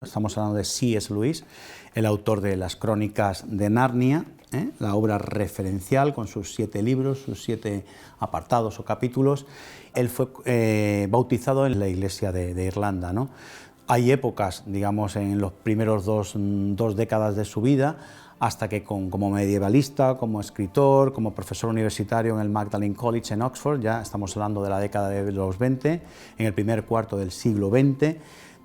Estamos hablando de C.S. Lewis, el autor de las Crónicas de Narnia, la obra referencial con sus 7 libros, sus 7 apartados o capítulos. Él fue bautizado en la Iglesia de Irlanda, ¿no? Hay épocas, digamos, en los primeros dos décadas de su vida, hasta que como medievalista, como escritor, como profesor universitario en el Magdalen College en Oxford, ya estamos hablando de la década de los 20, en el primer cuarto del siglo XX,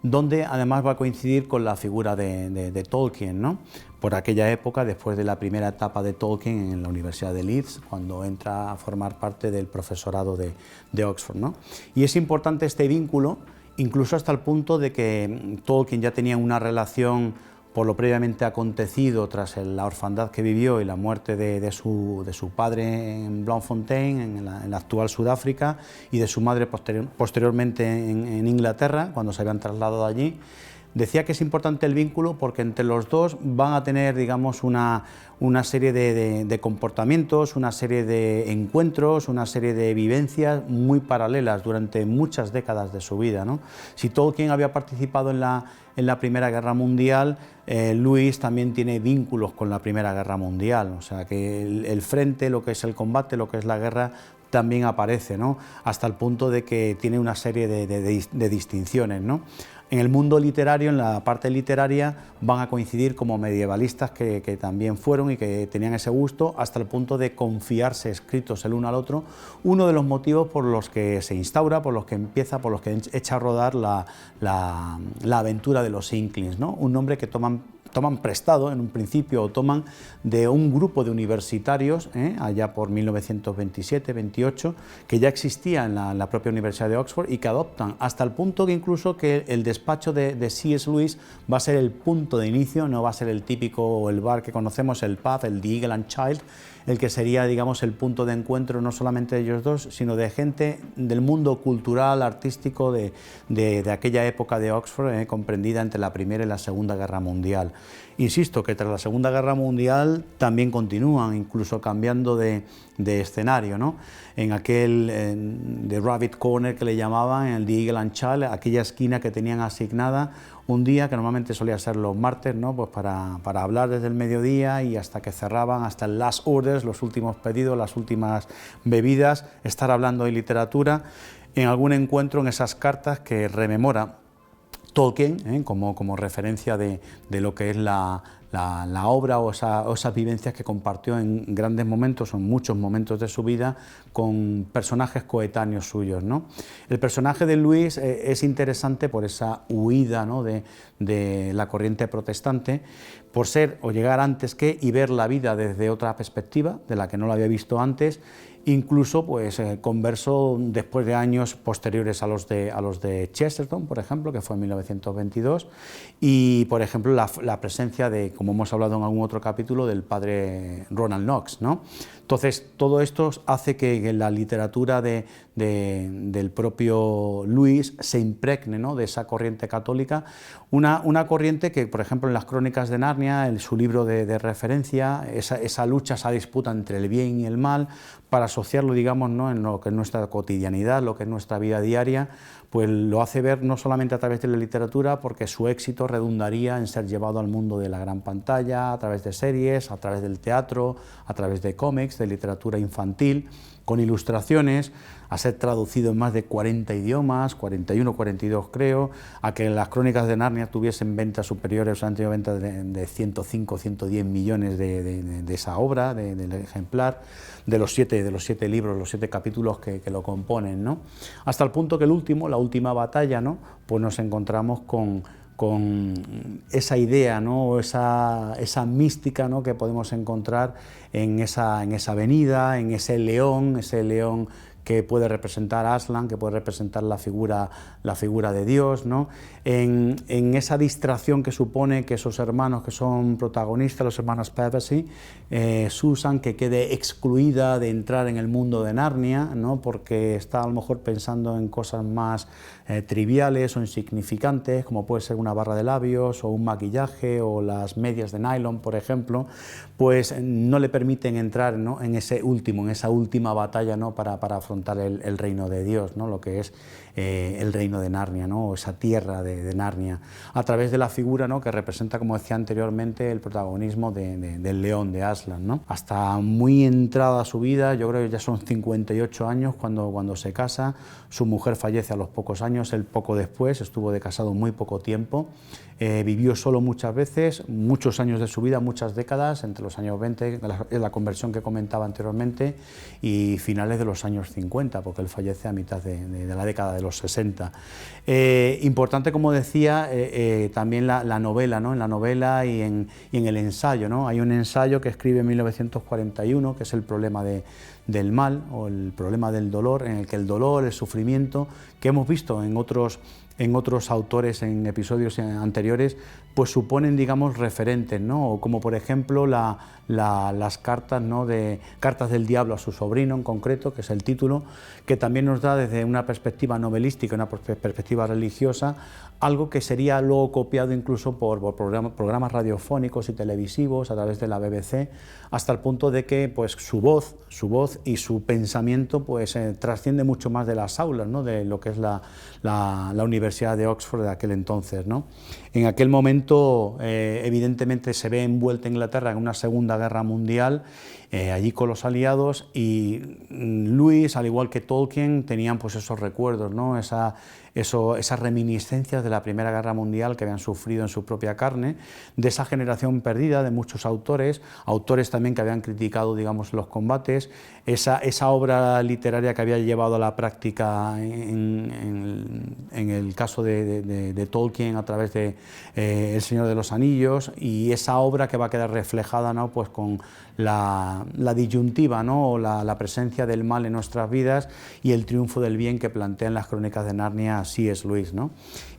donde además va a coincidir con la figura de Tolkien, ¿no? Por aquella época, después de la primera etapa de Tolkien en la Universidad de Leeds, cuando entra a formar parte del profesorado de Oxford, ¿no? Y es importante este vínculo, incluso hasta el punto de que Tolkien ya tenía una relación por lo previamente acontecido tras la orfandad que vivió y la muerte de su padre en Bloemfontein, en la actual Sudáfrica, y de su madre posteriormente en Inglaterra, cuando se habían trasladado allí. Decía que es importante el vínculo porque entre los dos van a tener, digamos, una serie de comportamientos, una serie de encuentros, una serie de vivencias muy paralelas durante muchas décadas de su vida, ¿no? Si Tolkien había participado en la Primera Guerra Mundial, Lewis también tiene vínculos con la Primera Guerra Mundial, o sea que el frente, lo que es el combate, lo que es la guerra, también aparece, ¿no? Hasta el punto de que tiene una serie de distinciones, ¿no? En el mundo literario, en la parte literaria, van a coincidir como medievalistas que también fueron y que tenían ese gusto, hasta el punto de confiarse escritos el uno al otro. Uno de los motivos por los que se instaura, por los que empieza, por los que echa a rodar la aventura de los Inklings, ¿no? Un nombre que toman prestado en un principio, o toman de un grupo de universitarios, allá por 1927-28, que ya existía en la propia Universidad de Oxford y que adoptan, hasta el punto que incluso que el despacho de C.S. Lewis va a ser el punto de inicio, no va a ser el típico o el bar que conocemos, el pub, el The Eagle and Child, el que sería, digamos, el punto de encuentro no solamente de ellos dos, sino de gente del mundo cultural, artístico de aquella época de Oxford, comprendida entre la Primera y la Segunda Guerra Mundial. Insisto que tras la Segunda Guerra Mundial también continúan, incluso cambiando de escenario, ¿no? En aquel de Rabbit Corner que le llamaban, en el The Eagle and Child, aquella esquina que tenían asignada un día, que normalmente solía ser los martes, ¿no? Pues para hablar desde el mediodía y hasta que cerraban, hasta el last orders, los últimos pedidos, las últimas bebidas, estar hablando de literatura, en algún encuentro en esas cartas que rememora Tolkien, como referencia de lo que es la obra o esas vivencias que compartió en grandes momentos o en muchos momentos de su vida con personajes coetáneos suyos, ¿no? El personaje de Lewis es interesante por esa huida, ¿no? de la corriente protestante, por ser o llegar antes que y ver la vida desde otra perspectiva, de la que no lo había visto antes, incluso pues converso después de años posteriores a los de Chesterton, por ejemplo, que fue en 1922, y por ejemplo la presencia de, como hemos hablado en algún otro capítulo, del padre Ronald Knox, ¿no? Entonces todo esto hace que la literatura del propio Lewis se impregne, ¿no? De esa corriente católica, una corriente que, por ejemplo, en las Crónicas de Narnia, en su libro de referencia, esa lucha, esa disputa entre el bien y el mal, para asociarlo, digamos, ¿no? En lo que es nuestra cotidianidad, lo que es nuestra vida diaria, pues lo hace ver no solamente a través de la literatura, porque su éxito redundaría en ser llevado al mundo de la gran pantalla, a través de series, a través del teatro, a través de cómics, de literatura infantil, con ilustraciones, a ser traducido en más de 40 idiomas, 41, 42 creo, a que las Crónicas de Narnia tuviesen ventas superiores, han tenido ventas de 105, 110 millones de esa obra, del ejemplar, de los siete libros, los 7 capítulos que lo componen, ¿no? Hasta el punto que la última batalla, ¿no? Pues nos encontramos con esa idea, ¿no? esa mística, ¿no? Que podemos encontrar en esa avenida, en ese león que puede representar a Aslan, que puede representar la figura de Dios, ¿no? En esa distracción que supone que esos hermanos que son protagonistas, los hermanos Pevensey, Susan, que quede excluida de entrar en el mundo de Narnia, ¿no? Porque está a lo mejor pensando en cosas más triviales o insignificantes, como puede ser una barra de labios o un maquillaje o las medias de nylon, por ejemplo, pues no le permiten entrar, ¿no?, en esa última batalla, ¿no?, para afrontar el reino de Dios, ¿no?, lo que es el reino de Narnia, ¿no?, esa tierra de Narnia, a través de la figura, ¿no?, que representa, como decía anteriormente, el protagonismo del león, de Aslan, ¿no? Hasta muy entrada su vida, yo creo que ya son 58 años cuando se casa, su mujer fallece a los pocos años, él poco después, estuvo de casado muy poco tiempo, vivió solo muchas veces, muchos años de su vida, muchas décadas, entre los años 20, la conversión que comentaba anteriormente, y finales de los años 50, porque él fallece a mitad de la década de los 60. Importante, como decía, también la novela, ¿no?, en la novela y en el ensayo, ¿no? Hay un ensayo que escribe en 1941, que es el problema del mal o el problema del dolor, en el que el dolor, el sufrimiento, que hemos visto en otros autores en episodios anteriores, pues suponen, digamos, referentes, ¿no? O como por ejemplo las cartas, ¿no?, cartas del diablo a su sobrino en concreto, que es el título, que también nos da desde una perspectiva novelística, una perspectiva religiosa, algo que sería luego copiado incluso por programas radiofónicos y televisivos a través de la BBC, hasta el punto de que pues su voz y su pensamiento pues trasciende mucho más de las aulas, ¿no?, de lo que es la Universidad de Oxford de aquel entonces, ¿no? En aquel momento evidentemente se ve envuelta Inglaterra en una Segunda Guerra Mundial, allí con los aliados, y Lewis, al igual que Tolkien, tenían pues esos recuerdos, ¿no?, esas reminiscencias de la Primera Guerra Mundial que habían sufrido en su propia carne, de esa generación perdida de muchos autores también que habían criticado, digamos, los combates, esa obra literaria que había llevado a la práctica en el caso de Tolkien a través de El Señor de los Anillos, y esa obra que va a quedar reflejada, ¿no?, pues con la disyuntiva, ¿no?, o la presencia del mal en nuestras vidas y el triunfo del bien que plantean las Crónicas de Narnia C.S. Lewis, ¿no?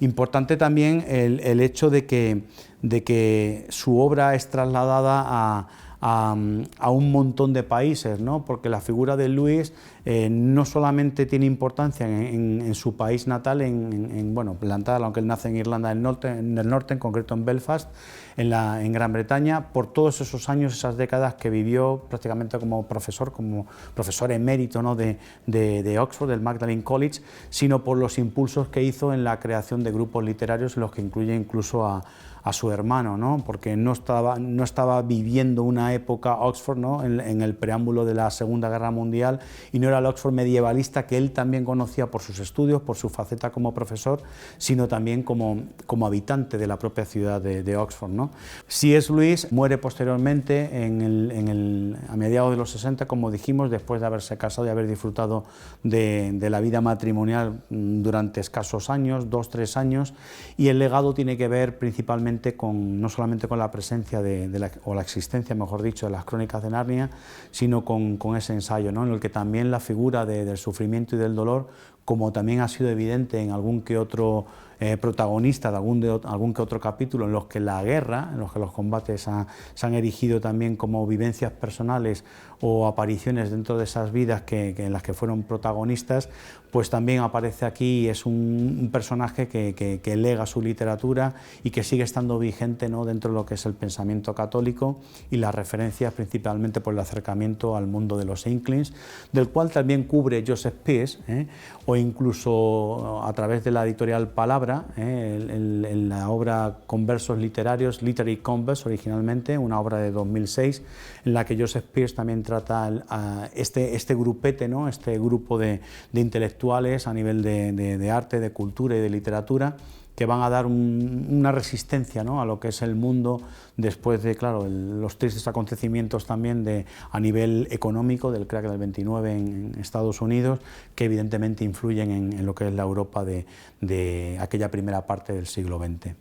Importante también el hecho de que su obra es trasladada a un montón de países, ¿no?, porque la figura de Lewis no solamente tiene importancia en su país natal, plantada, aunque él nace en Irlanda del Norte, en concreto en Belfast, en Gran Bretaña, por todos esos años, esas décadas que vivió prácticamente como profesor emérito, ¿no?, de Oxford, del Magdalen College, sino por los impulsos que hizo en la creación de grupos literarios, en los que incluye incluso a su hermano, ¿no?, porque no estaba viviendo una época Oxford, ¿no?, en el preámbulo de la Segunda Guerra Mundial, y no era el Oxford medievalista que él también conocía por sus estudios, por su faceta como profesor, sino también como habitante de la propia ciudad de Oxford, ¿no? C.S. Lewis muere posteriormente a mediados de los 60, como dijimos, después de haberse casado y haber disfrutado de la vida matrimonial durante escasos años, 2-3 años, y el legado tiene que ver principalmente no solamente con la presencia o la existencia, mejor dicho, de las Crónicas de Narnia, sino con ese ensayo, ¿no?, en el que también la figura del sufrimiento y del dolor, como también ha sido evidente en algún que otro protagonista de algún que otro capítulo, en los que la guerra, en los que los combates se han erigido también como vivencias personales o apariciones dentro de esas vidas en las que fueron protagonistas, pues también aparece aquí y es un personaje que lega su literatura y que sigue estando vigente, ¿no?, dentro de lo que es el pensamiento católico, y las referencias principalmente por el acercamiento al mundo de los Inklings, del cual también cubre Joseph Pearce, o incluso a través de la editorial Palabra, en la obra Conversos Literarios, Literary Converse originalmente, una obra de 2006, en la que Joseph Pearce también trata este grupete, ¿no?, este grupo de intelectuales a nivel de arte, de cultura y de literatura, que van a dar una resistencia, ¿no?, a lo que es el mundo después de, claro, los tristes acontecimientos también a nivel económico del crack del 29 en Estados Unidos, que evidentemente influyen en lo que es la Europa de aquella primera parte del siglo XX.